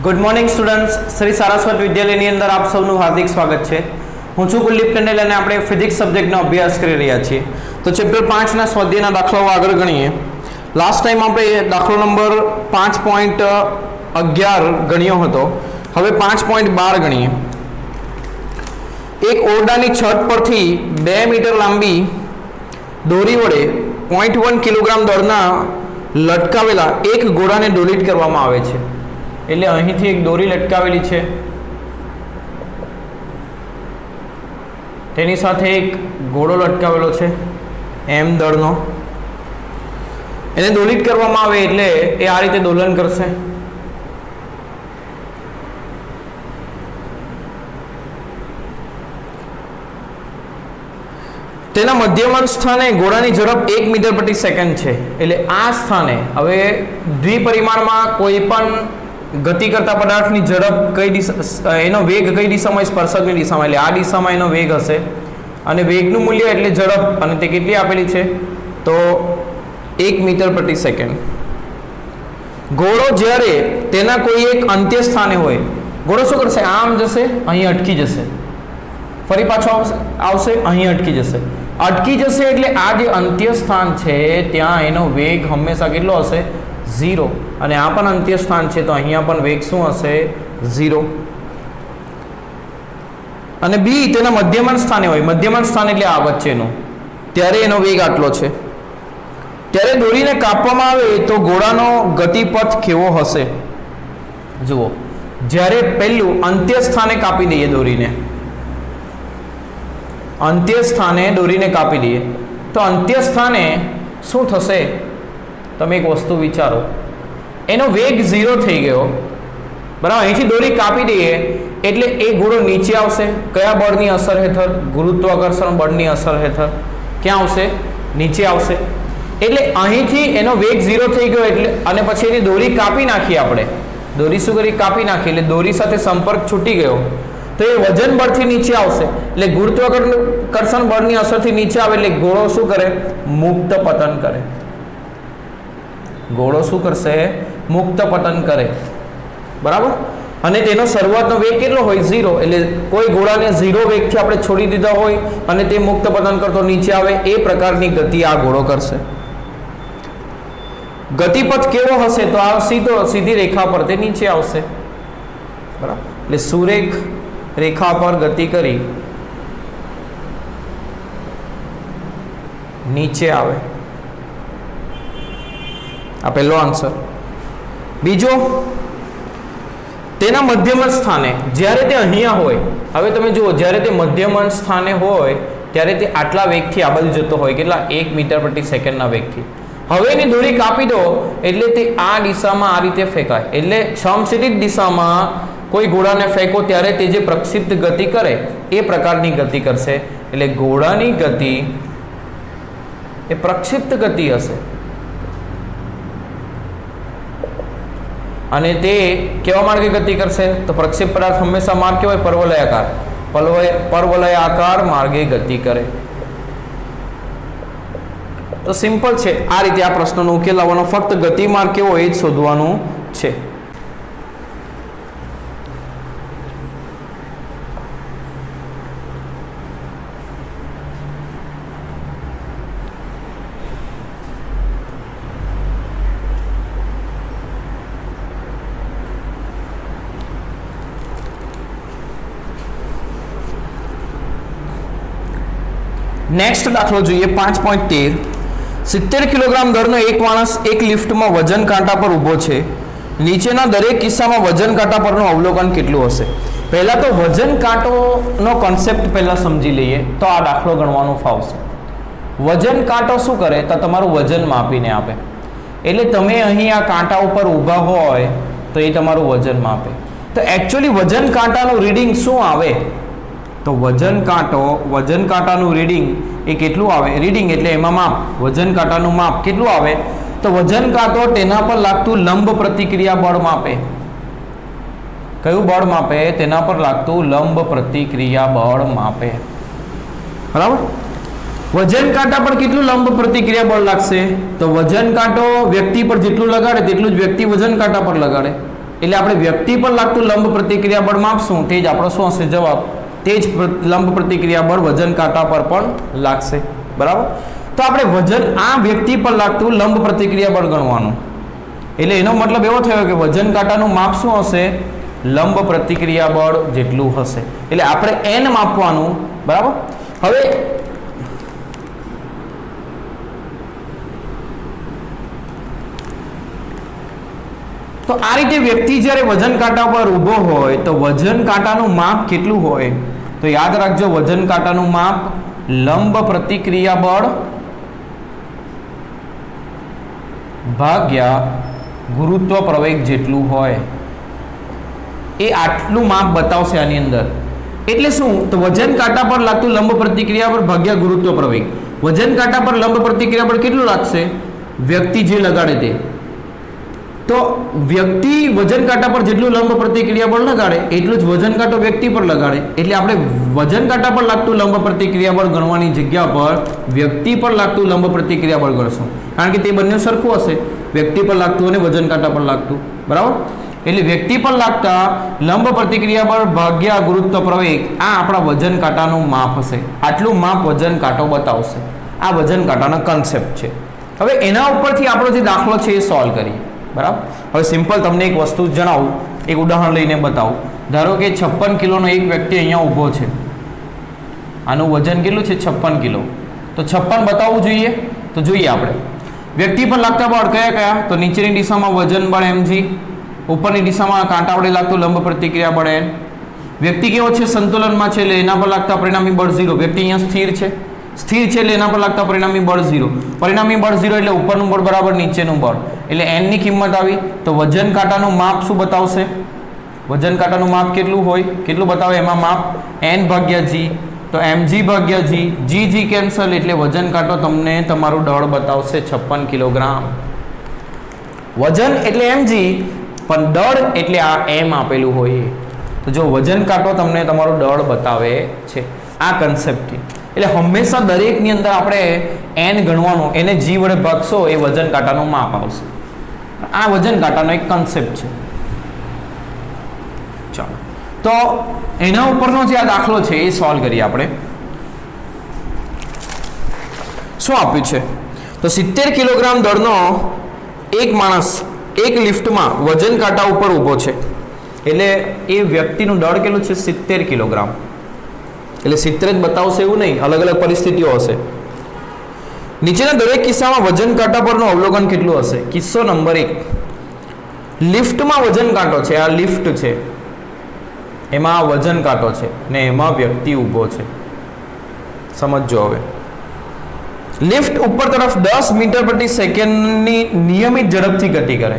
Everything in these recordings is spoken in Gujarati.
Good morning students, Shri Saraswat વિદ્યાલયની અંદર આપ સૌનું હાર્દિક સ્વાગત છે. હું છું કુલદીપ ટંડેલ અને આપણે ફિઝિક્સ સબ્જેક્ટનો અભ્યાસ કરી રહ્યા છીએ. તો ચેપ્ટર 5ના સ્વાધ્યાયના દાખલાઓ આગળ ગણીએ. લાસ્ટ ટાઈમ આપણે દાખલો નંબર 5.11 ગણ્યો હતો. હવે 5.12 ગણીએ. એક ઓરડાની છત પરથી 2 મીટર લાંબી દોરી વડે 0.1 કિલોગ્રામ દળના લટકાવેલા એક ઘોડાને ડોલિટ કરવામાં આવે છે. એટલે અહીંથી એક દોરી લટકાવેલી છે, તેની સાથે એક ઘોડો લટકાવેલો છે એમ દળનો. એને દોલિત કરવામાં આવે એટલે એ આ રીતે દોલન કરશે. તેના મધ્યમાન સ્થાને ઘોડાની ઝડપ 1 મીટર પ્રતિ સેકન્ડ છે. એટલે આ સ્થાને હવે દ્વિપરિમાણમાં કોઈ પણ ગતિ કરતા પદાર્થની ઝડપ કઈ દિશા, એનો વેગ કઈ દિશામાં, સ્પર્શકની દિશામાં, એટલે આ દિશામાં એનો વેગ હશે. અને વેગનું મૂલ્ય એટલે ઝડપ, અને તે કેટલી આપેલી છે તો 1 મીટર પ્રતિ સેકન્ડ. ઘોડો જ્યારે તેના કોઈ એક અંત્ય સ્થાને હોય, ઘોડો શું કરશે? આમ જશે, અહીં અટકી જશે, ફરી પાછો આવશે, અહીં અટકી જશે. અટકી જશે એટલે આ જે અંત્ય સ્થાન છે ત્યાં એનો વેગ હંમેશા કેટલો હશે? 0. અને આ પણ અંત્ય સ્થાન છે તો અહીંયા પણ વેગ શું હશે? 0. અને બી તેના મધ્યમાન સ્થાને હોય, મધ્યમાન સ્થાન એટલે આ વચ્ચેનું, ત્યારે એનો વેગ આટલો છે. ત્યારે દોરીને કાપવામાં આવે તો ઘોડાનો ગતિપથ કેવો હશે? જુઓ, જ્યારે પહેલું અંત્ય સ્થાને કાપી દઈએ દોરીને, અંત્ય સ્થાને દોરીને કાપી દઈએ તો અંત્ય સ્થાને શું થશે? તમે એક વસ્તુ વિચારો, એનો વેગ 0 થઈ ગયો, બરાબર. અહીંથી દોરી કાપી દઈએ એટલે એ ઘોડો નીચે આવશે. કયા બળની અસર હેઠળ? ગુરુત્વાકર્ષણ બળની અસર હેઠળ. ક્યાં આવશે? નીચે આવશે. એટલે અહીંથી એનો વેગ 0 થઈ ગયો એટલે, અને પછી એની દોરી કાપી નાખી આપણે, દોરી શું કરી? કાપી નાખી. એટલે દોરી સાથે સંપર્ક છૂટી ગયો તો એ વજન બળથી નીચે આવશે. એટલે ગુરુત્વાકર્ષણ બળની અસરથી નીચે આવે એટલે ઘોડો શું કરે? મુક્ત પતન કરે. ઘોડો શું કરશે? મુક્ત પતન કરે, બરાબર. અને તેનો શરૂઆતનો વેગ કેટલો હોય? 0. એટલે કોઈ ઘોડાને 0 વેગથી આપણે છોડી દીધા હોય અને તે મુક્ત પતન કરતો નીચે આવે, એ પ્રકારની ગતિ આ ઘોડો કરશે. ગતિપથ કેવો હશે? તો આ સીધી રેખા પર તે નીચે આવશે, બરાબર. એટલે સુરેખ રેખા પર ગતિ કરી નીચે આવે. આ પહેલો આન્સર. બીજો, તેના મધ્યમાન સ્થાને, જ્યારે તે અહીંયા હોય, હવે તમે જુઓ, જ્યારે તે મધ્યમાન સ્થાને હોય ત્યારે તે આટલા વેગથી આ બાજુ જતો હોય, કેટલા? 1 મીટર પ્રતિ સેકન્ડના વેગથી. હવે એની દોરી કાપી દો એટલે તે આ દિશામાં આ રીતે ફેંકાય. એટલે સમક્ષિતિજ દિશામાં કોઈ ઘોડાને ફેંકો ત્યારે તે જે પ્રક્ષિપ્ત ગતિ કરે એ પ્રકારની ગતિ કરશે. એટલે ઘોડાની ગતિ એ પ્રક્ષિપ્ત ગતિ હશે. અને તે કેવા માર્ગે ગતિ કરશે? તો પ્રક્ષેપ પદાર્થ હંમેશા માર્ગ કેવો હોય? પરવલયાકાર. પરવલયાકાર માર્ગે ગતિ કરે. તો સિમ્પલ છે, આ રીતે આ પ્રશ્નનો ઉકેલ લાવવાનો, ફક્ત ગતિ માર્ગ કેવો એ જ શોધવાનું છે. નેક્સ્ટ દાખલો જોઈએ. 5.13. 70 કિલોગ્રામ દળનો એક માણસ એક લિફ્ટમાં વજન કાંટા પર ઊભો છે. નીચેના દરેક કિસ્સામાં વજન કાંટા પરનું અવલોકન કેટલું હશે? પહેલા તો વજન કાંટોનો કોન્સેપ્ટ પહેલા સમજી લઈએ તો આ દાખલો ગણવાનું ફાવશે. વજન કાંટો શું કરે? તો તમારું વજન માપીને આપે. એટલે તમે અહીં આ કાંટા ઉપર ઊભા હોય તો એ તમારું વજન માપે. તો એકચ્યુઅલી વજન કાંટાનું રીડિંગ શું આવે? તો વજન કાંટાનું રીડિંગ એ કેટલું આવે? રીડિંગ એટલે એમાં માપ, વજન કાંટાનું માપ કેટલું આવે? તો વજન કાંટો તેના પર લાગતું લંબ પ્રતિક્રિયા બળ માપે. કયું બળ માપે? તેના પર લાગતું લંબ પ્રતિક્રિયા બળ માપે, બરાબર. વજન કાંટા પર કેટલું લંબ પ્રતિક્રિયા બળ લાગશે? તો વજન કાંટો વ્યક્તિ પર જેટલું લગાડે તેટલું જ વ્યક્તિ વજન કાંટા પર લગાડે. એટલે આપણે વ્યક્તિ પર લાગતું લંબ પ્રતિક્રિયા બળ માપશું, તે જ આપણો શું હશે જવાબ, તે જ લંબ પ્રતિક્રિયા બળ વજન કાંટા પર પણ લાગશે. બરાબર. તો આપણે વજન આ વ્યક્તિ પર લાગતું લંબ પ્રતિક્રિયા બળ ગણવાનું, એટલે એનો મતલબ એવો થયો કે વજન કાંટાનું માપ શું હશે, લંબ પ્રતિક્રિયા બળ જેટલું હશે. એટલે આપણે n માપવાનું. બરાબર. હવે તો આ રીતે વ્યક્તિ જ્યારે વજન કાંટા પર ઊભો હોય તો વજન કાંટાનું માપ કેટલું હોય, તો યાદ રાખજો વજન કાંટાનું માપ લંબ પ્રતિક્રિયા બળ ભાગ્યા ગુરુત્વ પ્રવેગ જેટલું હોય, એ આટલું માપ બતાવશે આની અંદર. એટલે શું, તો વજન કાંટા પર લાગતું લંબ પ્રતિક્રિયા બળ ભાગ્યા ગુરુત્વ પ્રવેગ. વજન કાંટા પર લંબ પ્રતિક્રિયા બળ કેટલું લાગશે, વ્યક્તિ જે લગાડે તે. તો વ્યક્તિ વજન કાંટા પર જેટલું લંબ પ્રતિક્રિયા બળ લગાડે એટલું જ વજન કાંટો વ્યક્તિ પર લગાડે. એટલે આપણે વજન કાંટા પર લાગતું લંબ પ્રતિક્રિયા બળ ગણવાની જગ્યા પર વ્યક્તિ પર લાગતું લંબ પ્રતિક્રિયા બળ ગણશું, કારણ કે તે બંને સરખું હશે, વ્યક્તિ પર લાગતું અને વજન કાંટા પર લાગતું. બરાબર. એટલે વ્યક્તિ પર લાગતા લંબ પ્રતિક્રિયા બળ ભાગ્યા ગુરુત્વ પ્રવેગ, આ આપણા વજન કાંટાનું માપ હશે. આટલું માપ વજન કાંટો બતાવશે. આ વજન કાંટાનો કન્સેપ્ટ છે. હવે એના ઉપરથી આપણો જે દાખલો છે એ સોલ્વ કરીએ. બરાબર. હવે સિમ્પલ તમને એક વસ્તુ જણાવું, એક ઉદાહરણ લઈને બતાવું. ધારો કે 56 કિલોનો એક વ્યક્તિ અહીંયા ઊભો છે, આનું વજન કેટલું છે, 56 કિલો. તો 56 બતાવવું જોઈએ. તો જોઈએ આપણે વ્યક્તિ પર લાગતા બળ કયા કયા, તો નીચેની દિશામાં વજન બળ mg, ઉપરની દિશામાં કાંટા વડે લાગતું લંબ પ્રતિક્રિયા બળ n. વ્યક્તિ કેવો છે, સંતુલનમાં છે, એટલે એના પર લાગતા પરિણામી બળ 0. વ્યક્તિ અહીંયા સ્થિર છે એટલે એના પર લાગતા પરિણામી બળ 0. પરિણામી બળ 0 એટલે ઉપરનું બળ બરાબર નીચેનું બળ, એટલે n ની કિંમત આવી. તો વજન કાંટાનું માપ શું બતાવશે, વજન કાંટાનું માપ કેટલું હોય, કેટલું બતાવે, એમાં માપ n ભાગ્યા g. તો mg ભાગ્યા g, g કેન્સલ, એટલે વજન કાંટો તમને તમારું દળ બતાવશે 56 કિલોગ્રામ. વજન એટલે mg, પણ દળ એટલે આ m આપેલું હોય. તો જો વજન કાંટો તમને તમારું દળ બતાવે છે આ કન્સેપ્ટથી, એટલે હંમેશા દરેકની અંદર આપણે n ગણવાનું, એને g વડે ભાગશો એ વજન કાંટાનું માપ આવશે. આ વજન કાંટાનો એક કન્સેપ્ટ છે. ચાલો, તો એના ઉપરનો જે આ દાખલો છે એ સોલ્વ કરીએ આપણે. શું આપ્યું છે, તો 70 કિલોગ્રામ દળનો એક માણસ એક લિફ્ટમાં વજન કાંટા ઉપર ઊભો છે, એટલે એ વ્યક્તિનું દળ કેટલું છે, 70 કિલોગ્રામ. એટલે 70 જ બતાવશે એવું નહીં, અલગ અલગ પરિસ્થિતિઓ હશે. નીચેના દરેક કિસ્સામાં વજન કાંટા પરનું અવલોકન કેટલું હશે. કિસ્સો નંબર 1, લિફ્ટમાં વજન કાંટો છે, આ લિફ્ટ છે, એમાં વજન કાંટો છે ને એમાં વ્યક્તિ ઊભો છે. સમજો હવે, લિફ્ટ ઉપર તરફ 10 મીટર પ્રતિ સેકન્ડની નિયમિત ઝડપથી ગતિ કરે.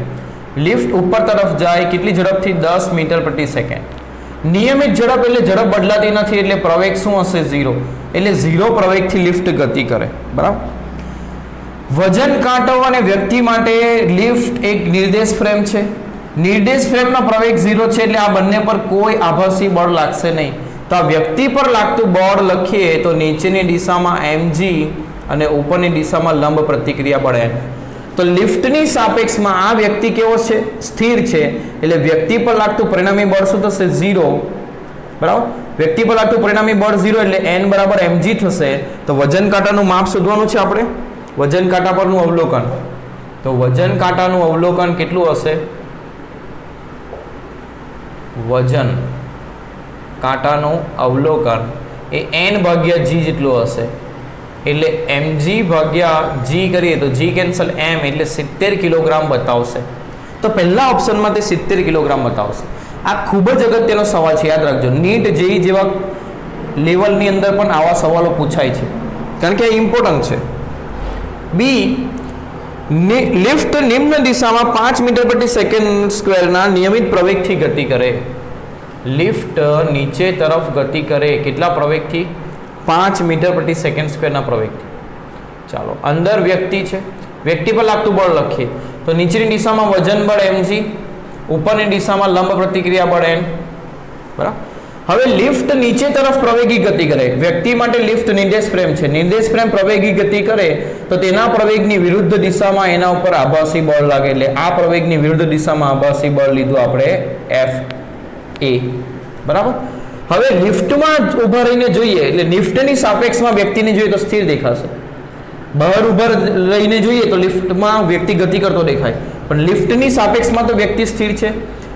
લિફ્ટ ઉપર તરફ જાય કેટલી ઝડપથી, 10 મીટર પ્રતિ સેકન્ડ. નિયમિત ઝડપ એટલે ઝડપ બદલાતી નથી, એટલે પ્રવેગ શું હશે, 0. એટલે 0 પ્રવેગથી લિફ્ટ ગતિ કરે. બરાબર. વજન કાંટો અને વ્યક્તિ માટે લિફ્ટ એક નિર્દેશ ફ્રેમ છે. નિર્દેશ ફ્રેમનો પ્રવેગ 0 છે, એટલે આ બંને પર કોઈ આભાસી બળ લાગશે નહીં. તો આ વ્યક્તિ પર લાગતું બળ લખીએ તો નીચેની દિશામાં mg અને ઉપરની દિશામાં લંબ પ્રતિક્રિયા બળ n. તો લિફ્ટની સાપેક્ષમાં આ વ્યક્તિ કેવો છે, સ્થિર છે, એટલે વ્યક્તિ પર લાગતું પરિણામી બળ શું થશે, 0. બરાબર. વ્યક્તિ પર લાગતું પરિણામી બળ 0 એટલે n બરાબર mg થશે. તો વજન કાંટાનું માપ શોધવાનું છે આપણે, વજન કાંટા પરનું અવલોકન. તો વજન કાંટાનું અવલોકન કેટલું હશે, વજન કાંટાનું અવલોકન એ n ભાગ્યા g જેટલું હશે. એટલે mg ભાગ્યા g કરીએ તો g કેન્સલ m, એટલે 70 કિલોગ્રામ બતાવશે. તો પહેલા ઓપ્શનમાં તે 70 કિલોગ્રામ બતાવશે. આ ખૂબ જ અગત્યનો સવાલ છે, યાદ રાખજો. નીટ જેઈ જેવા લેવલની અંદર પણ આવા સવાલો પૂછાય છે, કારણ કે આ ઇમ્પોર્ટન્ટ છે. બી, લિફ્ટ નિમ્ન દિશામાં 5 મીટર પ્રતિ સેકન્ડ સ્ક્વેરના નિયમિત પ્રવેગથી ગતિ કરે. લિફ્ટ નીચે તરફ ગતિ કરે કેટલા પ્રવેગથી, 5 મીટર પ્રતિ સેકન્ડ સ્ક્વેરના પ્રવેગથી. ચાલો, અંદર વ્યક્તિ છે, વ્યક્તિ પર લાગતું બળ લખીએ તો નીચેની દિશામાં વજન બળ mg, ઉપરની દિશામાં લંબ પ્રતિક્રિયા બળ n. બરાબર. હવે લિફ્ટ નીચે તરફ પ્રવેગી ગતિ કરે, વ્યક્તિ માટે લિફ્ટ નિર્દેશ પ્રેમ છે, નિર્દેશ પ્રેમ પ્રવેગી ગતિ કરે તો તેના પ્રવેગની વિરુદ્ધ દિશામાં એના ઉપર આભાસી બળ લાગે, એટલે આ પ્રવેગની વિરુદ્ધ દિશામાં આભાસી બળ લીધું આપણે F A, બરાબર. હવે લિફ્ટમાં ઉભા રહીને જોઈએ એટલે લિફ્ટની સાપેક્ષમાં વ્યક્તિને જોઈએ તો સ્થિર દેખાશે, બહાર ઉભા રહીને જોઈએ તો લિફ્ટમાં વ્યક્તિ ગતિ કરતો દેખાય, પણ લિફ્ટની સાપેક્ષમાં તો વ્યક્તિ સ્થિર છે,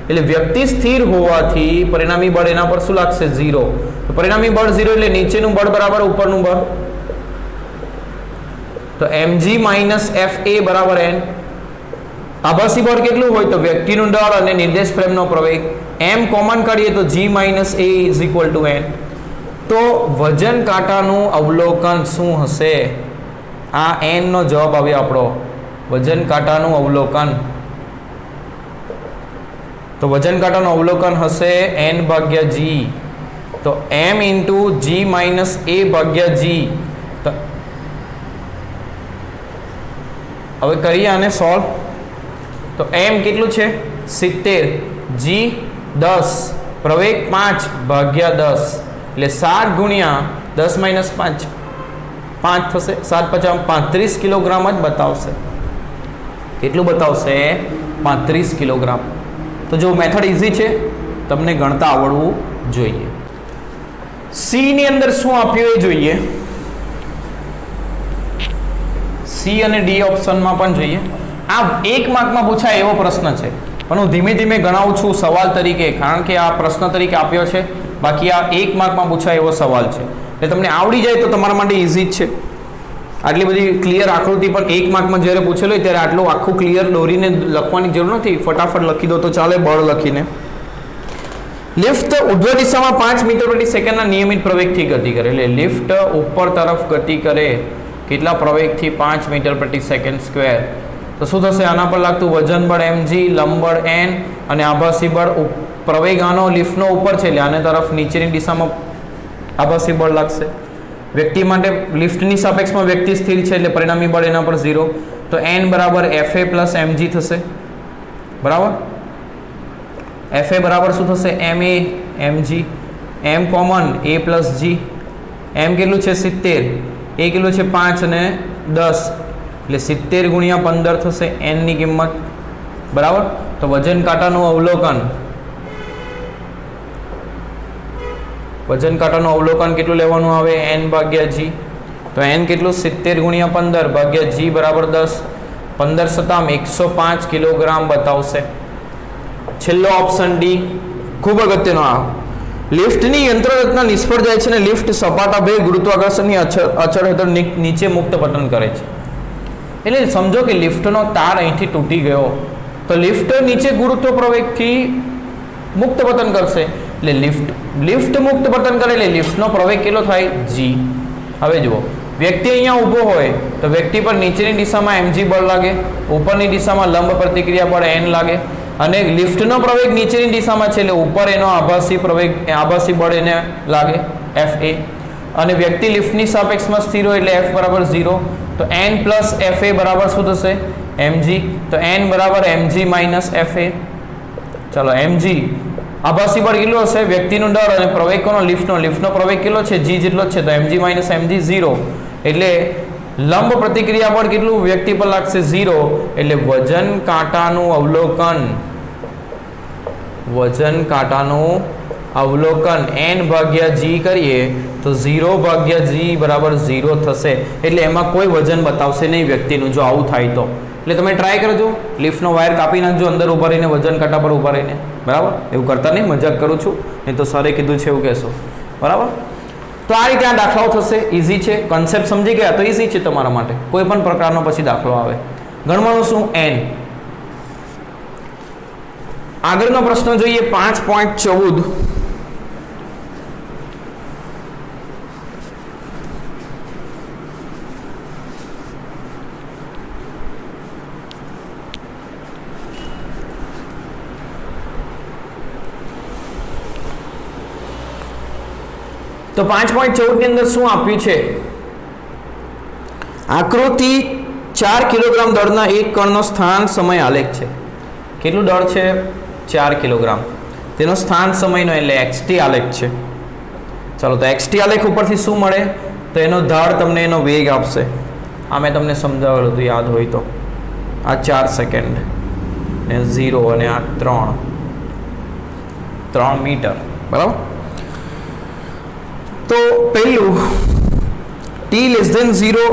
એટલે વ્યક્તિ સ્થિર હોવાથી પરિણામી બળ એના પર શું લાગશે? 0. તો પરિણામી બળ 0 એટલે નીચેનું બળ બરાબર ઉપરનું બળ, તો mg - fa બરાબર n. આભાસી બળ કેટલું હોય? તો વ્યક્તિનું દળ અને નિર્દેશ પ્રેમનો પ્રવેગ, m કોમન કાઢીએ તો g - a = n. તો વજન કાંટાનું અવલોકન શું હશે? આ n નો જવાબ આવ્યો આપણો, વજન કાંટાનું અવલોકન. તો વજન કાંટાનું અવલોકન હશે n/g, તો m × g - a/g. તો હવે કરીએ આને સોલ્વ. તો m કેટલું છે? 70, g 10, પ્રવેગ 5/10, એટલે 7 × 10 - 5 5 થશે, 7 × 5 35 કિલોગ્રામ જ બતાવશે. કેટલું બતાવશે? 35 કિલોગ્રામ. તો જો મેથડ ઇઝી છે, તમને ગણતા આવડવું જોઈએ. સી ની અંદર શું આપ્યું એ જોઈએ. સી અને ડી ઓપ્શનમાં પણ જોઈએ. આ 1 માર્કમાં પૂછાય એવો પ્રશ્ન છે, પણ હું ધીમે ધીમે ગણાવું છું સવાલ તરીકે, કારણ કે આ પ્રશ્ન તરીકે આપ્યો છે, બાકી આ 1 માર્કમાં પૂછાય એવો સવાલ છે, એટલે તમને આવડી જાય તો તમારા માટે ઇઝી જ છે. આટલી બધી ક્લિયર આકૃતિ પણ 1 માર્કમાં જ્યારે પૂછેલો હોય ત્યારે આટલું આખું ક્લિયર દોરીને લખવાની જરૂર નથી, ફટાફટ લખી દો તો ચાલે બળ લખીને. લિફ્ટ ઉર્ધ્વ દિશામાં 5 મીટર પ્રતિ સેકન્ડના નિયમિત પ્રવેગથી ગતિ કરે, એટલે લિફ્ટ ઉપર તરફ ગતિ કરે કેટલા પ્રવેગથી? 5 મીટર પ્રતિ સેકન્ડ સ્ક્વેર. તો શું થશે? આના પર લાગતું વજન બળ mg, લંબ બળ n અને આભાસી બળ પ્રવેગ આનો લિફ્ટનો ઉપર છે એટલે આને તરફ નીચેની દિશામાં આભાસી બળ લાગશે. વ્યક્તિ માટે લિફ્ટની સાપેક્ષમાં વ્યક્તિ સ્થિર છે એટલે પરિણામી બળ એના પર 0. તો n બરાબર fa + mg થશે, બરાબર. fa બરાબર શું થશે? ma mg, m common a + g, m કેટલું છે? 70, a કેટલું છે? 5 અને 10, એટલે 70 × 15 થશે n ની કિંમત, બરાબર. તો વજન કાંટાનું અવલોકન, વજન કાંટાનું અવલોકન કેટલું લેવાનું આવે? n/g. તો n કેટલું? 70 × 15 / g બરાબર 10, 15 × 7 105 કિલોગ્રામ બતાવશે. છેલ્લો ઓપ્શન ડી ખૂબ અગત્યનો. આ લિફ્ટની યંત્રરચના નિષ્ફળ જાય છે અને લિફ્ટ સપાટાભેર ગુરુત્વાકર્ષણની અચળ હેઠળ નીચે મુક્ત પતન કરે છે. એટલે સમજો કે લિફ્ટનો તાર અહીંથી તૂટી ગયો તો લિફ્ટ નીચે ગુરુત્વ પ્રવેગથી મુક્ત પતન કરશે, એટલે લિફ્ટ મુક્ત પતન કરે એટલે લિફ્ટનો પ્રવેગ કેટલો થાય? g. હવે જુઓ, વ્યક્તિ અહીંયા ઊભો હોય તો વ્યક્તિ પર નીચેની દિશામાં mg બળ લાગે, ઉપરની દિશામાં લંબ પ્રતિક્રિયા બળ n લાગે, અને લિફ્ટનો પ્રવેગ નીચેની દિશામાં છે એટલે ઉપર એનો આભાસી બળ એને લાગે fa, અને વ્યક્તિ લિફ્ટની સાપેક્ષમાં સ્થિર હોય એટલે f બરાબર 0. તો n + fa બરાબર શું થશે? mg. તો n બરાબર mg - fa. ચાલો, mg આભાસી બળ કેટલું હશે? વ્યક્તિનું દળ અને પ્રવેગ કોનો? લિફ્ટનો પ્રવેગ કેટલો છે? g જેટલો જ છે, તો mg - mg 0, એટલે લંબ પ્રતિક્રિયા બળ કેટલું વ્યક્તિ પર લાગશે? 0, એટલે વજન કાંટાનું અવલોકન n/g કરીએ તો 0/g બરાબર 0 થશે, એટલે એમાં કોઈ વજન બતાવશે નહીં વ્યક્તિનું, જો આવું થાય તો. એટલે તમે ટ્રાય કરજો, લિફ્ટનો વાયર કાપી નાખજો, અંદર ઊભા રહીને વજન કાંટા પર ઊભા રહીને, બરાબર. એવું કરતા નહીં, મજાક કરું છું, નહીં તો સરે કીધું છે એવું કહેશો, બરાબર. તો આ રીતે આ દાખલાઓ થશે. ઇઝી છે, કન્સેપ્ટ સમજી ગયા તો ઇઝી છે તમારા માટે. કોઈ પણ પ્રકારનો પછી દાખલો આવે, ગણવાનું શું? n. આગળનો પ્રશ્ન જોઈએ 5.14. તો 5.14 ની અંદર શું આપ્યું છે? આકૃતિ 4 કિલોગ્રામ દળના એક કણનો સ્થાન સમય આલેખ છે. કેટલું દળ છે? 4 કિલોગ્રામ. તેનો સ્થાન સમયનો એટલે xt આલેખ છે. ચાલો તો xt આલેખ ઉપરથી શું મળે તો એનો ઢાળ તમને એનો વેગ આપશે. આ મેં તમને સમજાવેલું હતું યાદ હોય તો. આ 4 સેકન્ડ ને 0 અને આ 3 મીટર બરાબર. તો પહેલું t 0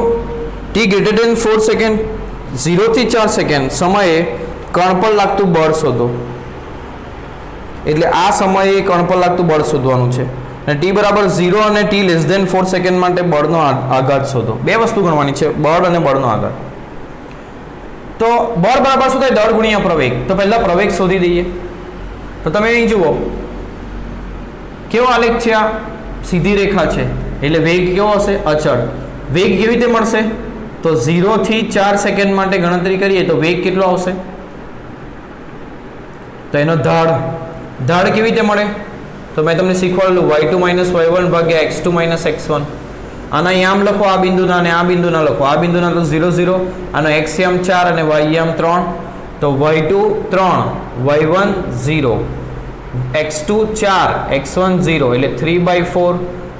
t 4 સેકન્ડ 0 થી 4 સેકન્ડ સમયે કણ પર લાગતું બળ શોધો. એટલે આ સમયે કણ પર લાગતું બળ શોધવાનું છે અને t બરાબર 0 અને t<4 સેકન્ડ માટે બળનો આઘાત શોધો. બે વસ્તુ ગણવાની છે, બળ અને બળનો આઘાત. તો બળ બરાબર શું થાય? દળ ગુણ્યા પ્રવેગ. તો પહેલા પ્રવેગ શોધી દઈએ. તો તમે અહીં જુઓ કેવો આલેખ છે. આ સીધી રેખા છે એટલે વેગ કેવો હશે? અચળ. વેગ કેવી રીતે મળશે? તો 0 થી 4 સેકન્ડ માટે ગણતરી કરીએ તો વેગ કેટલો આવશે? તો એનો ઢાળ કેવી રીતે મળે? તો મેં તમને શીખવાડેલું y2 - y1 ભાગ્યા x2 - x1. આના યામ લખો આ બિંદુના અને આ બિંદુના લખો. આ બિંદુના તો 0 0, આનો x યામ 4 અને y યામ 3. તો y2 3, y1 0, x2 4, x1 0 એટલે 3/4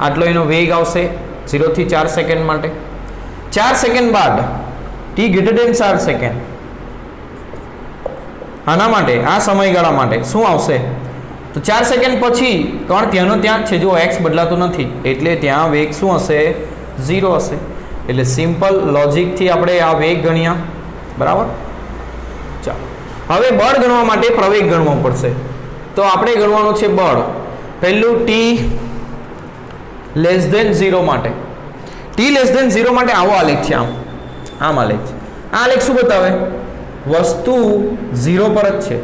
આટલો એનો વેગ આવશે 0 થી 4 સેકન્ડ માટે. 4 સેકન્ડ બાદ t>4 સેકન્ડ આના માટે આ સમયગાળા માટે શું આવશે? તો 4 સેકન્ડ પછી કણ ત્યાંનો ત્યાં જ છે. જો x બદલાતો નથી એટલે ત્યાં વેગ શું હશે? 0 હશે. એટલે સિમ્પલ લોજિકથી આપણે આ વેગ ગણ્યા બરાબર. ચાલો હવે બળ ગણવા માટે પ્રવેગ ગણવો પડશે. તો આપણે ગણવાનું છે બળ. પહેલું t<0 માટે. t<0 માટે આવો આલેખ છે. આમ આલેખ છે. આ આલેખ શું બતાવે? વસ્તુ 0 પર જ છે.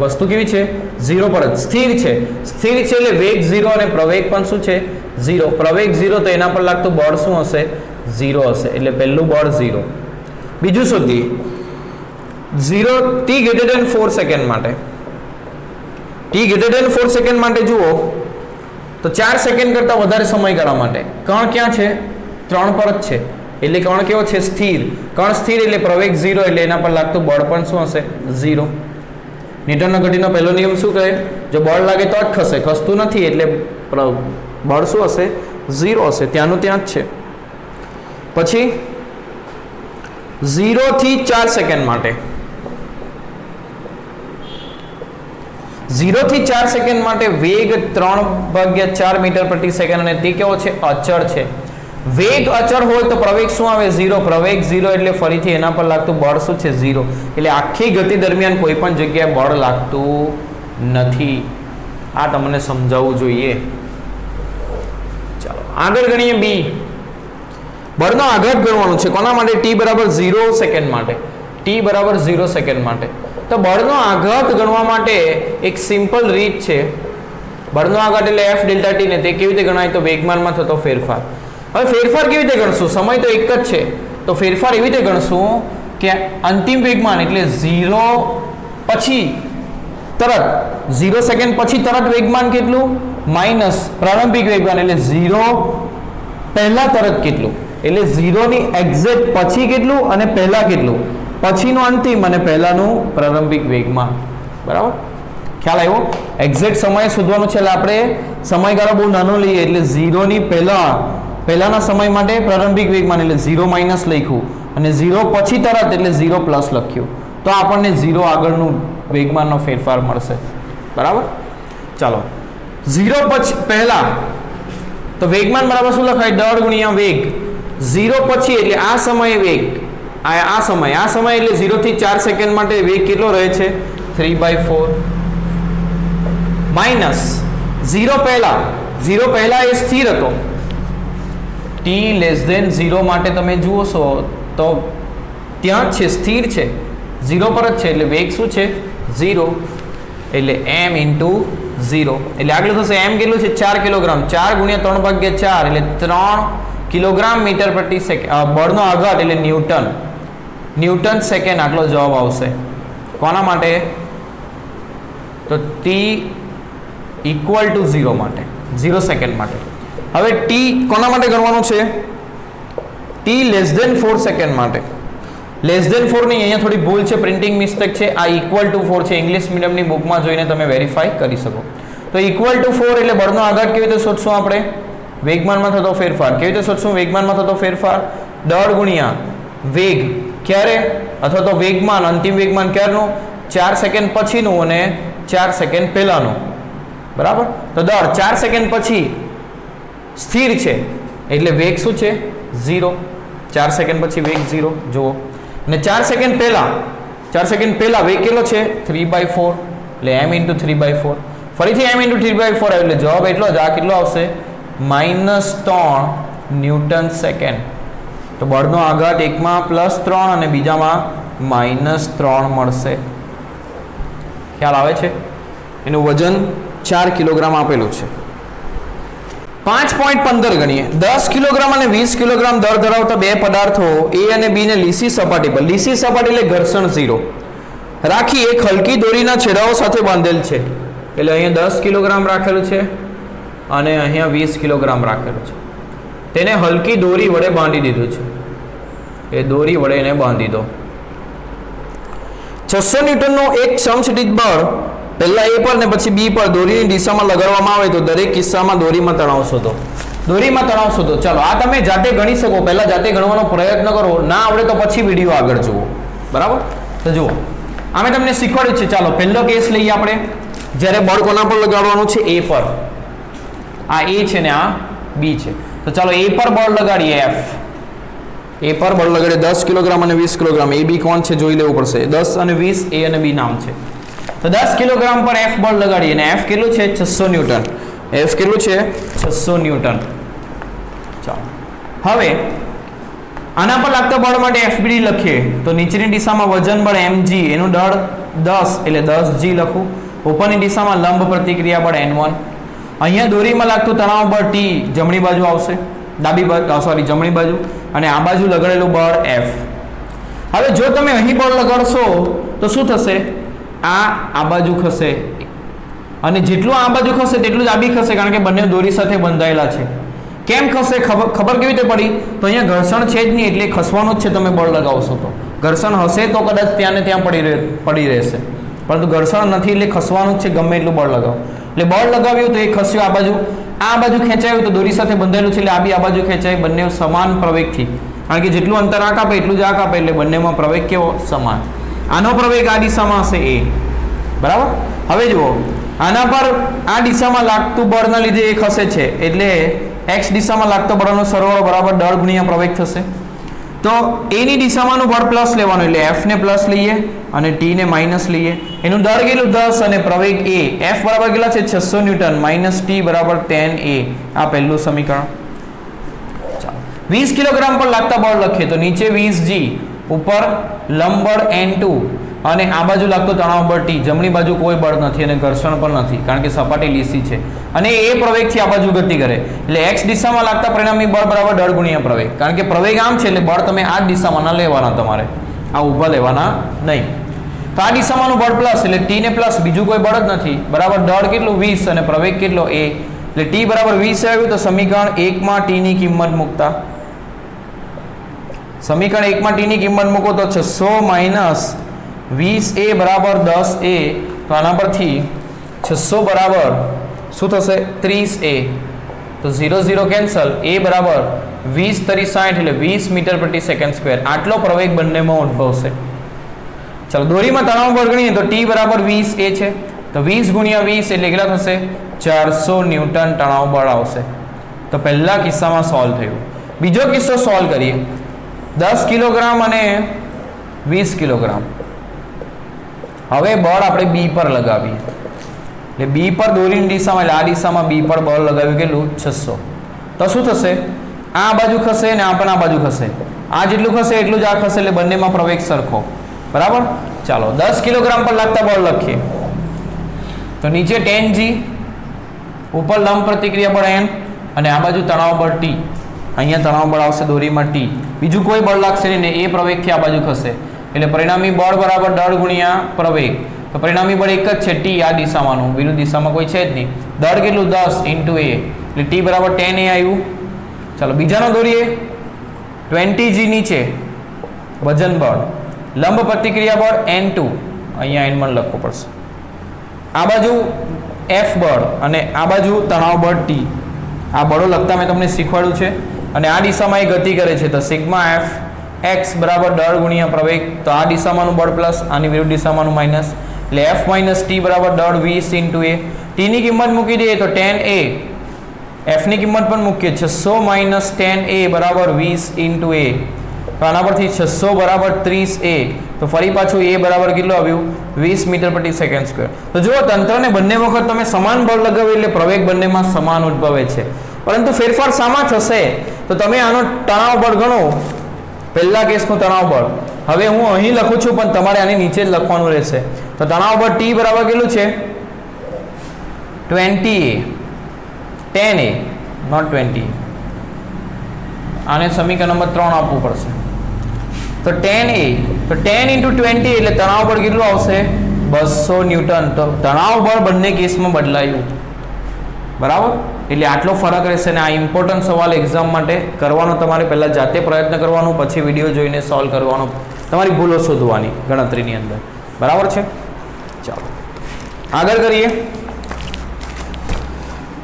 વસ્તુ કેવી છે? 0 પર જ સ્થિર છે. સ્થિર છે એટલે વેગ 0 અને પ્રવેગ પણ શું છે? 0. પ્રવેગ 0 તો એના પર લાગતું બળ શું હશે? 0 હશે. એટલે પહેલું બળ 0. બીજું શોધીએ t>4 સેકન્ડ માટે. t>4 સેકન્ડ માટે જુઓ તો 4 સેકન્ડ કરતાં વધારે સમયગાળા માટે કણ ક્યાં છે? 3 પર જ છે. એટલે કણ કેવો છે? સ્થિર. કણ સ્થિર એટલે પ્રવેગ 0 એટલે એના પર લાગતું બળ પણ શું હશે? 0. ન્યૂટનનો ગતિનો પહેલો નિયમ શું કહે? જો બળ લાગે તો જ ખસે, ખસતું નથી એટલે બળ શું હશે? 0 હશે. ત્યાંનું ત્યાં જ છે. પછી 0 થી 4 સેકન્ડ માટે. 0 થી 4 સેકન્ડ માટે વેગ 3/4 મીટર પ્રતિ સેકન્ડ અને તે કેવો છે? અચળ છે. વેગ અચળ હોય તો પ્રવેગ શું આવે? 0. પ્રવેગ 0 એટલે ફરીથી એના પર લાગતું બળ શું છે? 0. એટલે આખી ગતિ દરમિયાન કોઈ પણ જગ્યાએ બળ લાગતું નથી. આ તમને સમજાવવું જોઈએ. ચાલો આગળ ગણીએ બી. બળનો આઘાત ગણવાનો છે. કોના માટે? t=0 સેકન્ડ માટે. t=0 સેકન્ડ માટે. તો બળનો આઘાત ગણવા માટે એક સિમ્પલ રીત છે. બળનો આઘાત એટલે F ΔT ને તે કેવી રીતે ગણાય? તો વેગમાનમાં થતો ફેરફાર. હવે ફેરફાર કેવી રીતે ગણશું? સમય તો એક જ છે. તો ફેરફાર એવી રીતે ગણશું કે અંતિમ વેગમાન એટલે 0 પછી તરત 0 સેકન્ડ પછી તરત વેગમાન કેટલું? માઇનસ પ્રારંભિક વેગમાન એટલે 0 પહેલા તરત કેટલું? એટલે 0 ની એક્ઝેક્ટ પછી કેટલું અને પહેલા કેટલું? પછીનું અંતિમ અને પહેલાનું પ્રારંભિક વેગમાન. બરાબર ખ્યાલ આવ્યો? એક્ઝેક્ટ સમય શોધવાનો છે એટલે આપણે સમયગાળો બહુ નાનો લઈએ એટલે 0 ની પહેલાના સમય માટે પ્રારંભિક વેગમાન એટલે 0 માઇનસ લખ્યું અને 0 પછી તરત એટલે 0 પ્લસ લખ્યું. તો આપણને 0 આગળનું વેગમાનનો ફેરફાર મળશે. બરાબર. ચાલો 0 પછી પહેલા તો વેગમાન બરાબર શું લખાય? દળ ગુણ્યા વેગ. 0 પછી એટલે આ સમયે વેગ આ સમય એટલે 0 થી 4 સેકન્ડ માટે વેગ કેટલો રહે છે? 3/4 માઇનસ 0 પહેલા એ સ્થિર હતો. t<0 માટે તમે જુઓ છો તો ત્યાં જ છે, સ્થિર છે, 0 પર જ છે એટલે વેગ શું છે? 0. એટલે m × 0 એટલે આગળ થશે m કેટલું છે? 4 કિલોગ્રામ. 4 × 3/4 એટલે 3 કિલોગ્રામ મીટર પ્રતિ સેકન્ડ. બળનો આઘાત એટલે ન્યૂટન સેકન્ડ આટલો જવાબ આવશે. કોના માટે? તો t=0 માટે, 0 સેકન્ડ માટે. હવે t કોના માટે ગણવાનું છે? t<4 સેકન્ડ માટે. લેસ ધેન 4 નહીં, અહીંયા થોડી ભૂલ છે, પ્રિન્ટિંગ મિસ્ટેક છે. આ ઇક્વલ ટુ 4 છે. ઇંગ્લિશ મીડિયમની બુકમાં જોઈને તમે વેરીફાઈ કરી શકો. તો ઇક્વલ ટુ 4 એટલે બળનો આઘાત કેવી રીતે શોધશું આપણે? વેગમાનમાં થતો ફેરફાર. કેવી રીતે શોધશું વેગમાનમાં થતો ફેરફાર? દળ ગુણ્યા વેગ ક્યારે, અથવા તો વેગમાન અંતિમ વેગમાન ક્યારનું? 4 સેકન્ડ પછીનું અને 4 સેકન્ડ પહેલાનું. બરાબર. તો દળ 4 સેકન્ડ પછી સ્થિર છે એટલે વેગ શું છે? 0. 4 સેકન્ડ પછી વેગ 0 જુઓ. અને 4 સેકન્ડ પહેલા વેગ કેટલો છે? 3/4 એટલે m × 3/4. ફરીથી m × 3/4 એટલે જવાબ એટલો જ. આ કેટલો આવશે? -3 ન્યૂટન સેકન્ડ. તો બળનો આઘાત એકમાં +3 અને બીજામાં -3 મળશે. ખ્યાલ આવે છે? એનું વજન 4 કિલોગ્રામ આપેલું છે. 5.15 ગણીએ. 10 કિલોગ્રામ અને 20 કિલોગ્રામ દળ ધરાવતા બે પદાર્થો A અને B ને લીસી સપાટી પર, લીસી સપાટી એટલે ઘર્ષણ 0 રાખી એક હલકી દોરીના છેડાઓ સાથે બાંધેલ છે. એટલે અહીંયા 10 કિલોગ્રામ રાખેલું છે અને અહીંયા 20 કિલોગ્રામ રાખેલું છે. તેને હલકી દોરી વડે બાંધી દીધું છે. એ દોરી વડે એને બાંધી દો. 600 ન્યૂટનનો એક સમસ્થિત બળ પહેલા A પર ને પછી B પર દોરીની દિશામાં લગાડવામાં આવે તો દરેક કિસ્સામાં દોરીમાં તણાવ શોધો. દોરીમાં તણાવ શોધો. ચાલો આ તમે જાતે ગણી શકો. પહેલા જાતે ગણવાનો પ્રયત્ન કરો. ના આવડે તો પછી વિડીયો આગળ જુઓ. બરાબર. તો જુઓ, અમે તમને શીખવાડ્યું છે. ચાલો પહેલો કેસ લઈએ આપણે. જ્યારે બળ કોના પર લગાડવાનું છે? A પર. આ A છે ને આ B છે. તો ચાલો A પર બળ લગાડીએ. F. A પર બળ લગાડીએ 10 કિલોગ્રામ અને 20 કિલોગ્રામ. A B કોણ છે જોઈ લેવું પડશે. 10 અને 20 A અને B નામ છે. તો 10 કિલોગ્રામ પર F બળ લગાડીએ અને F કેટલું છે? 600 ન્યૂટન. F કેટલું છે? 600 ન્યૂટન. ચાલો હવે આના પર લાગતા બળ માટે FBD લખીએ તો નીચેની દિશામાં વજન બળ mg, એનું દળ 10 એટલે 10g લખું. ઉપરની દિશામાં લંબ પ્રતિક્રિયા બળ n1. અહીંયા દોરીમાં લાગતું તણાવ બળ T જમણી બાજુ આવશે, જમણી બાજુ, અને આ બાજુ લગાડેલું બળ F. હવે જો તમે અહીં બળ લગાડશો તો શું થશે? આ બાજુ ખસે અને જેટલું આ બાજુ ખસે તેટલું જ આ બી ખસે, કારણ કે બંને દોરી સાથે બંધાયેલા છે. કેમ ખસે? ખબર કેવી રીતે પડી? તો અહીંયા ઘર્ષણ છે જ નહીં એટલે ખસવાનું જ છે. તમે બળ લગાવશો તો ઘર્ષણ હશે તો કદાચ ત્યાં ને ત્યાં પડી રહેશે, પરંતુ ઘર્ષણ નથી એટલે ખસવાનું જ છે ગમે એટલું બળ લગાવો. એટલે બળ લગાવ્યું તો એ ખસ્યું આ બાજુ ખેંચાયું તો દોરી સાથે બંધાયેલું છે એટલે આ બી આ બાજુ ખેંચાય. બંને સમાન પ્રવેગથી, કારણ કે જેટલું અંતર આ કાપે એટલું જ આ કાપે એટલે બંનેમાં પ્રવેગ કેવો? સમાન. આનો પ્રવેગ આ દિશામાં હશે A. બરાબર. હવે જુઓ, આના પર આ દિશામાં લાગતું બળના લીધે એ ખસે છે એટલે x દિશામાં લાગતો બળનો સરવાળો બરાબર દળ ગુણ્યા પ્રવેગ થશે. તો A ની દિશામાંનું બળ પ્લસ લેવાનું એટલે F ને પ્લસ લઈએ અને T ને માઇનસ લઈએ. એનું દળ કેટલું? 10 અને પ્રવેગ A. F બરાબર કેટલા છે? 600 ન્યૂટન માઇનસ T બરાબર 10A. આ પહેલું સમીકરણ. ચાલો 20 કિલોગ્રામ પર લાગતા બળ લખીએ તો નીચે 20g, ઉપર લંબ બળ n2 અને આ બાજુ લાગતો તણાવ બળ T. જમણી બાજુ કોઈ બળ નથી અને ઘર્ષણ પણ નથી કારણ કે સપાટી લીસી છે અને એ પ્રવેગથી આ બાજુ ગતિ કરે એટલે x દિશામાં લાગતા પરિણામી બળ બરાબર દળ ગુણ્યા પ્રવેગ. કારણ કે પ્રવેગ આમ છે એટલે બળ તમે આ દિશામાં ના લેવાના, તમારે આ ઊભા લેવાના નહીં. તો આ દિશામાંનું બળ પ્લસ એટલે T ને પ્લસ, બીજું કોઈ બળ જ નથી. બરાબર દળ કેટલું? 20 અને પ્રવેગ કેટલો? A. એટલે T બરાબર 20 આવ્યું. તો સમીકરણ 1 માં T ની કિંમત મૂકતા, સમીકરણ 1 માં T ની કિંમત મૂકો તો 600 માઇનસ 20A બરાબર 10A. તો આના પરથી 600 બરાબર શું થશે? 30A. તો 0 0 કેન્સલ. A બરાબર 20 × 60 એટલે 20 મીટર પ્રતિ સેકન્ડ સ્ક્વેર. આટલો પ્રવેગ બંનેમાં ઉદ્ભવશે. ચાલો દોરીમાં તણાવ બળ ગણીએ તો T બરાબર 20A છે. તો 20 ગુણ્યા 20 એટલે કેટલા થશે? 400 ન્યૂટન તણાવ બળ આવશે. તો પહેલા કિસ્સામાં સોલ્વ થયું. બીજો કિસ્સો સોલ્વ કરીએ. 10 કિલોગ્રામ અને 20 કિલોગ્રામ. હવે બળ આપણે B પર લગાવીએ એટલે B પર દોરીની દિશામાં એટલે આ દિશામાં B પર બળ લગાવ્યું કેટલું? 600. તો શું થશે? આ બાજુ ખસે ને આ પણ આ બાજુ ખસે. આ જેટલું ખસે એટલું જ આ ખસે એટલે બંનેમાં પ્રવેગ સરખો. બરાબર. ચાલો 10 કિલોગ્રામ પર લાગતા બળ લખીએ તો નીચે 10g, ઉપર લંબ પ્રતિક્રિયા બળ n અને આ બાજુ તણાવ બળ T. અહીંયા તણાવ બળ આવશે દોરીમાં T. બીજું કોઈ બળ લાગશે નહીં ને એ પ્રવેગથી આ બાજુ ખસે એટલે પરિણામી બળ બરાબર દળ ગુણ્યા પ્રવેગ. તો પરિણામી બળ એક જ છે T આ દિશામાંનું, વિરુદ્ધ દિશામાં કોઈ છે જ નહીં. દળ કેટલું? 10 × A એટલે T બરાબર 10A આવ્યું. ચાલો બીજાનો દોરીએ. 20g નીચે વજન બળ, લંબ પ્રતિક્રિયા બળ N2, અહીંયા N1 લખવું પડશે. આ બાજુ F બળ અને આ બાજુ તણાવ બળ T. આ બળો લખતા મેં તમને શીખવાડ્યું છે. અને આ દિશામાં એ ગતિ કરે છે તો સિગ્મા F x બરાબર દળ ગુણ્યા પ્રવેગ. તો આ દિશામાંનું બળ પ્લસ, આની વિરુદ્ધ દિશામાંનું માઇનસ, એટલે F માઇનસ T બરાબર દળ 20 ઇન્ટુ A. T ની કિંમત મૂકી દઈએ તો 10A, F ની કિંમત પણ મૂકીએ 600 માઇનસ 10A બરાબર 20 ઇન્ટુ A. તો આના પરથી 600 બરાબર 30A. તો ફરી પાછું A બરાબર કેટલું આવ્યું? 20 મીટર પ્રતિ સેકન્ડ સ્ક્વેર. તો જુઓ, તંત્રને બંને વખત તમે સમાન બળ લગાવ્યું એટલે પ્રવેગ બંનેમાં સમાન ઉદ્ભવે છે. પરંતુ ફેરફાર શામાં થશે? તો તમે આનો તણાવ બળ ગણો, પહેલા કેસનું તણાવ બળ. હવે હું અહીં લખું છું પણ તમારે આની નીચે જ લખવાનું રહેશે. તો તણાવ બળ T બરાબર કેટલું છે? 20A, 10A, not 20. આને સમીકરણ નંબર 3 આપવું પડશે. તો 10A, તો 10 into 20 એટલે તણાવ બળ કેટલું આવશે? 200 ન્યૂટન. તો તણાવ બળ બંને કેસમાં બદલાયું, બરાબર. એટલે આટલો ફરક રહેશે. અને આ ઇમ્પોર્ટન્ટ સવાલ એક્ઝામ માટે કરવાનો, તમારે પહેલાં જાતે પ્રયત્ન કરવાનો, પછી વિડીયો જોઈને સોલ્વ કરવાનો, તમારી ભૂલો શોધવાની ગણતરીની અંદર, બરાબર છે. ચાલો આગળ કરીએ.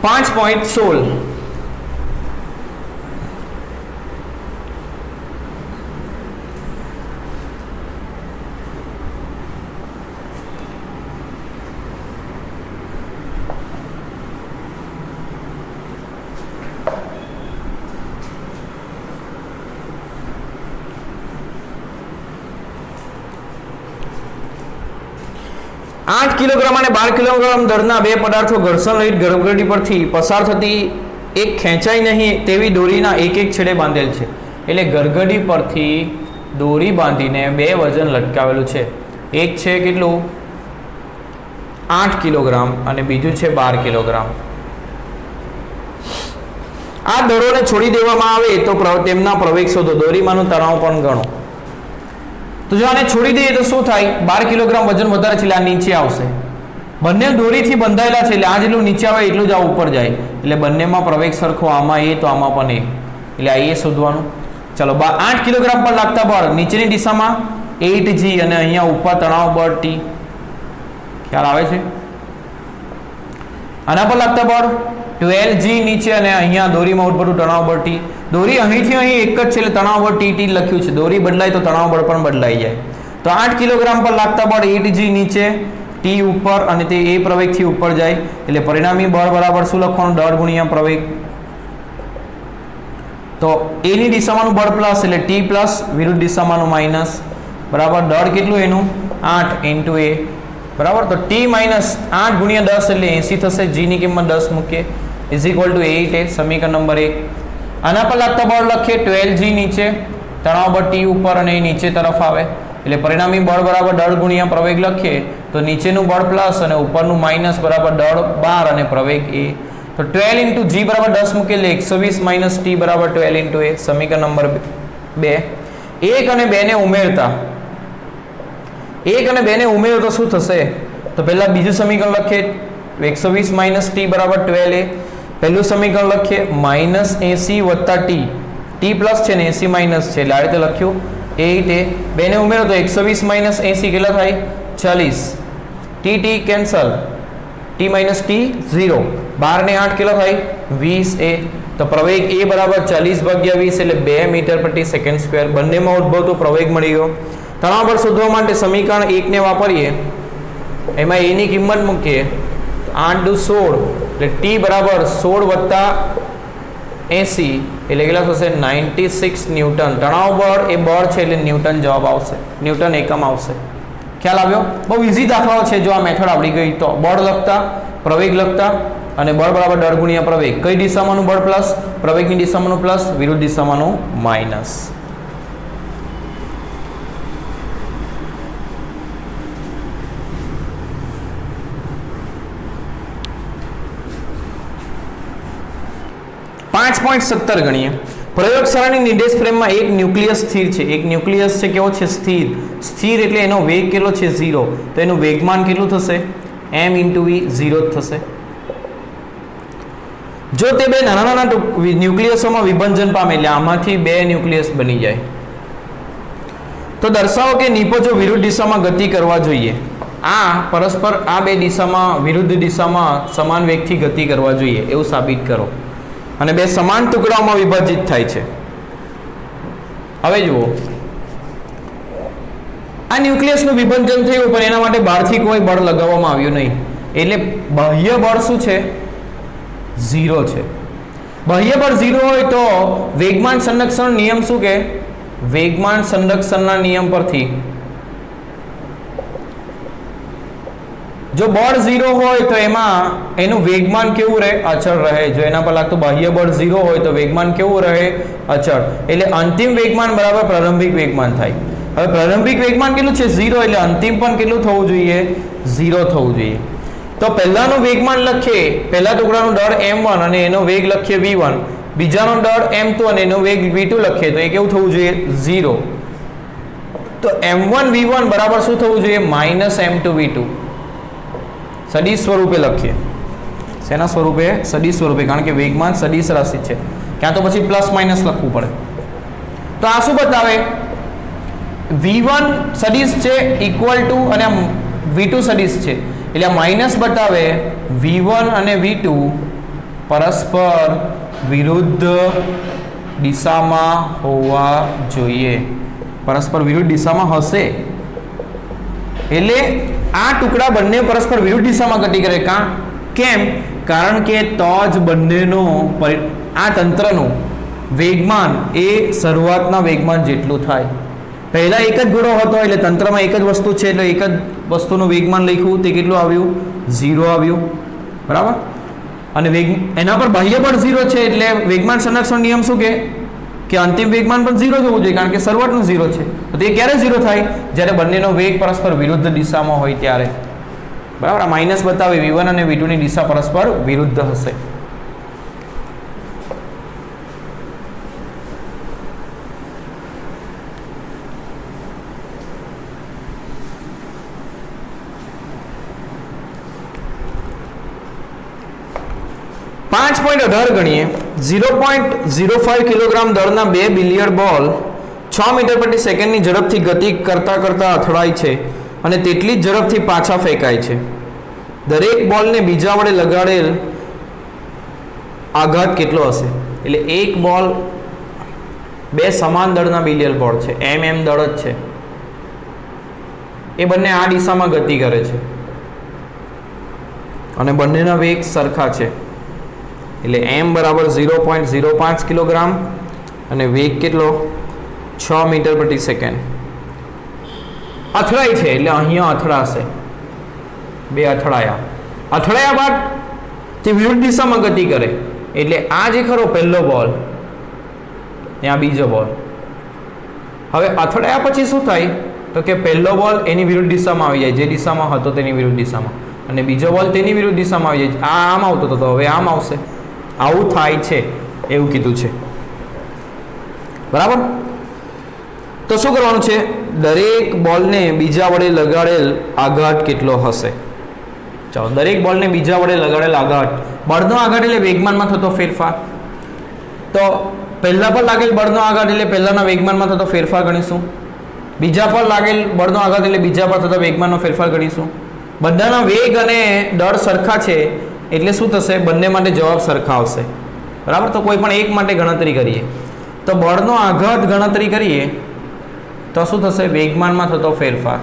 5.16 8 કિલોગ્રામ અને 12 કિલોગ્રામ દળના બે પદાર્થો ઘર્ષણ રહિત ગરગડી પરથી પસાર થતી એક ખેંચાઈ નહીં તેવી દોરીના એક છેડે બાંધેલ છે. એટલે ગરગડી પરથી દોરી બાંધીને બે વજન લટકાવેલું છે. એક છે કેટલું? 8 કિલોગ્રામ અને બીજું છે 12 કિલોગ્રામ. આ દળોને છોડી દેવામાં આવે તો તેમના પ્રવેગ શોધો, દોરીમાંનું તણાવ પણ ગણો. તો જો આને છોડી દઈએ તો શું થાય? 12 કિલોગ્રામ વજન વધારે છે એટલે આ નીચે આવશે. બંને દોરીથી બંધાયેલા છે એટલે આ જેટલું નીચે આવે એટલું જ આ ઉપર જાય. એટલે બંનેમાં પ્રવેગ સરખો, આમાં A તો આમાં પણ A. એટલે આ A શોધવાનું. ચલો 8 કિલોગ્રામ પર લાગતા બળ નીચેની દિશામાં 8G અને અહીંયા ઉપર તણાવ બળ T. ખ્યાલ આવે છે? આના પર લાગતા બળ 12G નીચે અને અહીંયા દોરીમાં ઉદ્ભવતું તણાવ બળ T. દોરી અહીંથી અહીં એક જ છે એટલે તણાવ બળ TT લખ્યું છે. દોરી બદલાય તો તણાવ બળ પણ બદલાઈ જાય. તો 8 કિલોગ્રામ પર લાગતા બળ 8G નીચે, T ઉપર અને તે A પ્રવેગથી ઉપર જાય. એટલે પરિણામી બળ બરાબર શું લખવાનું? દળ ગુણ્યા પ્રવેગ. તો A ની દિશામાંનું બળ પ્લસ એટલે T પ્લસ, વિરુદ્ધ દિશામાંનું માઇનસ, બરાબર. દળ કેટલું એનું? 8 ઇન્ટુ A, બરાબર. તો T માઇનસ 8 ગુણ્યા 10 એટલે 80 થશે. G ની કિંમત 10 મૂકીએ, ઇઝ ઇક્વલ ટુ 8A. સમીકરણ નંબર 1. આના પર લાગતા બળ લખીએ 12G નીચે, તણાવ બળ T ઉપર અને એ નીચે તરફ આવે. એટલે પરિણામી બળ બરાબર દળ ગુણ્યા પ્રવેગ લખીએ તો નીચેનું બળ પ્લસ અને ઉપરનું માઇનસ, બરાબર દળ 12 અને પ્રવેગ A. તો 12 ઇન્ટુ G બરાબર 10 મૂકીએ એટલે 120 માઇનસ T બરાબર 12 ઇન્ટુ A. સમીકરણ નંબર 2. 1 અને 2 ને ઉમેરતા, 1 અને 2 ને ઉમેરો તો શું થશે? તો પહેલા બીજું સમીકરણ લખીએ 120 માઇનસ T બરાબર 12A. પહેલું સમીકરણ લખીએ માઇનસ 80 વત્તા T પ્લસ છે ને 80 માઇનસ છે એટલે આ રીતે લખ્યું 8A. 2 ને ઉમેરો તો 120 માઇનસ 80 કેટલા થાય? 40. T cancel, T minus T 0. 12 ને 8 કેટલા થાય? 20A. તો પ્રવેગ A બરાબર 40/20 એટલે 2 મીટર પ્રતિ સેકન્ડ સ્ક્વેર. બંનેમાં ઉદ્ભવતો પ્રવેગ મળી ગયો. તણાવ બળ શોધવા માટે સમીકરણ 1 ને વાપરીએ, એમાં A ની કિંમત મૂકીએ 8 દુ 16 એટલે T બરાબર 16 વત્તા 80 એટલે કેટલા થશે? 96 ન્યૂટન. તણાવ બળ એ બળ છે એટલે ન્યૂટન જવાબ આવશે, ન્યૂટન એકમ આવશે. ખ્યાલ આવ્યો? બહુ ઇઝી દાખલાઓ છે. જો આ મેથડ આવડી ગઈ તો બળ લખતા, પ્રવેગ લખતા અને બળ બરાબર દળ ગુણ્યા પ્રવેગ. કઈ દિશામાંનું બળ પ્લસ? પ્રવેગની દિશામાંનું પ્લસ, વિરુદ્ધ દિશામાંનું માઇનસ. ગણીએ. પ્રયોગશાળાની નિર્દેશ ફ્રેમમાં એક ન્યુક્લિયસ સ્થિર છે. એક ન્યુક્લિયસ છે કેવો છે? સ્થિર. સ્થિર એટલે એનો વેગ કેટલો છે? 0. તો એનું વેગમાન કેટલું થશે? m × v, 0 જ થશે. જો તે બે નાના નાના ન્યુક્લિયસોમાં વિભાજન પામે એટલે આમાંથી બે ન્યુક્લિયસ બની જાય તો દર્શાવો કે નિપજો વિરુદ્ધ દિશામાં ગતિ કરવા જોઈએ. આ પરસ્પર આ બે દિશામાં વિરુદ્ધ દિશામાં સમાન વેગથી ગતિ કરવા જોઈએ એવું સાબિત કરો. અને બે સમાન ટુકડાઓમાં વિભાજિત થાય છે. હવે જુઓ, આ ન્યુક્લિયસનું વિભાજન થયું પણ એના માટે બહારથી કોઈ બળ લગાવવામાં આવ્યું નહીં. એટલે બાહ્ય બળ શું છે? 0 છે. બાહ્ય બળ 0 હોય તો વેગમાન સંરક્ષણ નિયમ શું કે? વેગમાન સંરક્ષણના નિયમ પરથી જો બળ 0 હોય તો એમાં એનું વેગમાન કેવું રહે? અચળ રહે. જો એના પર લાગતું બાહ્ય બળ 0 હોય તો વેગમાન કેવું રહે? અચળ. એટલે અંતિમ વેગમાન બરાબર પ્રારંભિક વેગમાન થાય. હવે પ્રારંભિક વેગમાન કેટલું છે? 0. એટલે અંતિમ પણ કેટલું થવું જોઈએ? 0 થવું જોઈએ. તો પહેલાનું વેગમાન લખીએ, પહેલા ટુકડાનો દળ m1 અને એનો વેગ લખીએ v1, બીજાનો દળ m2 અને એનો વેગ v2 લખીએ તો એ કેવું થવું જોઈએ? 0. તો m1 v1 બરાબર શું થવું જોઈએ? -m2 v2. સદિશ સ્વરૂપે લખીએ. શેના સ્વરૂપે? સદિશ સ્વરૂપે, કારણ કે વેગમાન સદિશ રાશિ છે. ક્યાં તો પછી પ્લસ માઇનસ લખવું પડે. તો આ શું બતાવે? v1 સદિશ છે ઇક્વલ ટુ અને v2 સદિશ છે એટલે આ માઇનસ બતાવે v1 અને v2 પરસ્પર વિરુદ્ધ દિશામાં હોવા જોઈએ. પરસ્પર વિરુદ્ધ દિશામાં હશે એટલે આ ટુકડા બંને પરસ્પર વિરુદ્ધ દિશામાં ગતિ કરે. કેમ? કારણ કે તો જ બંનેનો આ તંત્રનું વેગમાન એ શરૂઆતના વેગમાન જેટલું થાય. પહેલા એક જ ગોળો હતો એટલે તંત્રમાં એક જ વસ્તુ છે એટલે એક જ વસ્તુનું વેગમાન લખ્યું તે કેટલું આવ્યું? 0 આવ્યું. બરાબર. અને એના પર બાહ્ય બળ 0 છે એટલે વેગમાન સંરક્ષણ નિયમ શું કે અંતિમ વેગમાન પણ 0 જ હોવું જોઈએ, કારણ કે શરૂઆતનું 0 છે. તો તે ક્યારે 0 થાય? જ્યારે બંનેનો વેગ પરસ્પર વિરુદ્ધ દિશામાં હોય ત્યારે. બરાબર. આ માઇનસ બતાવે v1 અને v2 ની દિશા પરસ્પર વિરુદ્ધ હશે. પાંચ 5.18 ગણીએ. 0.05 કિલોગ્રામ દળના 2 બિલિયર્ડ બોલ 6 મીટર પ્રતિ સેકન્ડની ઝડપથી ગતિ કરતા અથડાય છે અને તેટલી જ ઝડપથી પાછા ફેંકાય છે. દરેક બોલને બીજા વડે લગાડેલ આઘાત કેટલો હશે? એટલે એક બોલ બે સમાન દળના બિલિયર્ડ બોલ છે, એમ દળ જ છે. એ બંને આ દિશામાં ગતિ કરે છે અને બંનેના વેગ સરખા છે. એટલે m બરાબર 0.05 કિલોગ્રામ અને વેગ કેટલો? 6 મીટર પ્રતિ સેકન્ડ. અથડાય છે એટલે અહીંયા અથડાશે. બે અથડાયા બાદ તે વિરુદ્ધ દિશામાં ગતિ કરે. એટલે આ જે ખરો પહેલો બોલ, ત્યાં બીજો બોલ. હવે અથડાયા પછી શું થાય? તો કે પહેલો બોલ એની વિરુદ્ધ દિશામાં આવી જાય, જે દિશામાં હતો તેની વિરુદ્ધ દિશામાં, અને બીજો બોલ તેની વિરુદ્ધ દિશામાં આવી જાય. આ આમ આવતો હતો, હવે આમ આવશે. આવું થાય છે એવું કીધું છે. બરાબર. તો શું કરવાનું છે? દરેક બોલને બીજા વડે લગાડેલ આઘાત કેટલો હશે? ચાલો, દરેક બોલને બીજા વડે લગાડેલ આઘાત, બળનો આઘાત એટલે વેગમાનમાં થતો ફેરફાર. તો પહેલા પર લાગેલ બળનો આઘાત એટલે પહેલાના વેગમાનમાં થતો ફેરફાર ગણીશું. બીજા પર લાગેલ બળનો આઘાત એટલે બીજા પર થતો વેગમાનનો ફેરફાર ગણીશું. બધાના વેગ અને દળ સરખા છે એટલે શું થશે? બંને માટે જવાબ સરખા આવશે. બરાબર. તો કોઈ પણ એક માટે ગણતરી કરીએ તો બળનો આઘાત ગણતરી કરીએ તો શું થશે? વેગમાનમાં થતો ફેરફાર.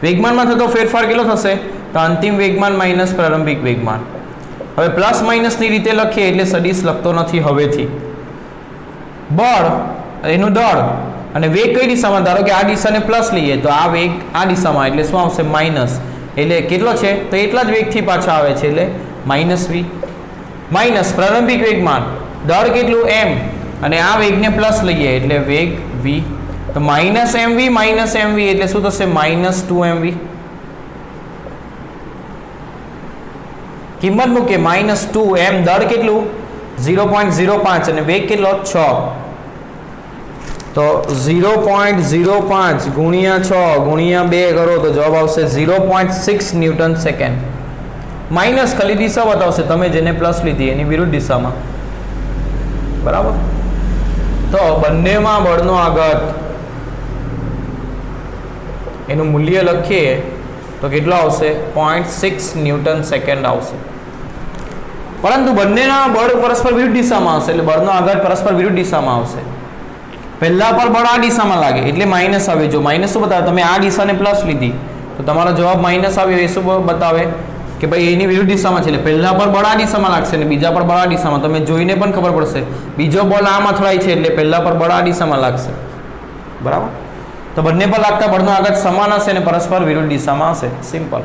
વેગમાનમાં થતો ફેરફાર કેટલો થશે? તો અંતિમ વેગમાન માઇનસ પ્રારંભિક વેગમાન. હવે પ્લસ માઇનસની રીતે લખીએ એટલે સદિશ લખતો નથી હવેથી. બળ એનું દળ અને વેગ કઈ દિશામાં? ધારો કે આ દિશાને પ્લસ લઈએ તો આ વેગ આ દિશામાં એટલે શું આવશે? માઇનસ. એટલે કેટલો છે? તો એટલા જ વેગથી પાછા આવે છે એટલે -v. માઇનસ પ્રારંભિક વેગમાન, દળ કેટલું? m, અને આ વેગને પ્લસ લઈએ એટલે વેગ v. તો -mv એટલે શું થશે? -2mv. કિંમત મૂકે -2m. દળ કેટલું? 0.05 અને વેગ કેટલો? 6. તો 0.05 ગુણ્યા 6 ગુણ્યા 2 કરો તો જવાબ આવશે 0.6 ન્યૂટન સેકન્ડ. માઇનસ ખાલી દિશા બતાવશે, તમે જેને પ્લસ લીધી એની વિરુદ્ધ દિશામાં. બરાબર. તો બંનેમાં બળનો આઘાત એનું મૂલ્ય લખીએ તો કેટલો આવશે 0.6 ન્યૂટન સેકન્ડ આવશે. પરંતુ બંનેના બળ પરસ્પર વિરુદ્ધ દિશામાં હશે એટલે બળનો આઘાત પરસ્પર વિરુદ્ધ દિશામાં આવશે. પહેલા પર બળ આ દિશામાં લાગે એટલે માઇનસ આવે. જો માઇનસ શું બતાવે, તમે આ દિશાને પ્લસ લીધી તો તમારો જવાબ માઇનસ આવ્યો. એ શું બતાવે કે ભાઈ એની વિરુદ્ધ દિશામાં છે એટલે પહેલા પર બળ આ દિશામાં લાગશે અને બીજા પર બળ આ દિશામાં. તમે જોઈને પણ ખબર પડશે બીજો બોલ આમ અથડાય છે એટલે પહેલા પર બળ આ દિશામાં લાગશે. બરાબર. તો બંને પર લાગતા બળનો આઘાત સમાન હશે અને પરસ્પર વિરુદ્ધ દિશામાં હશે. સિમ્પલ.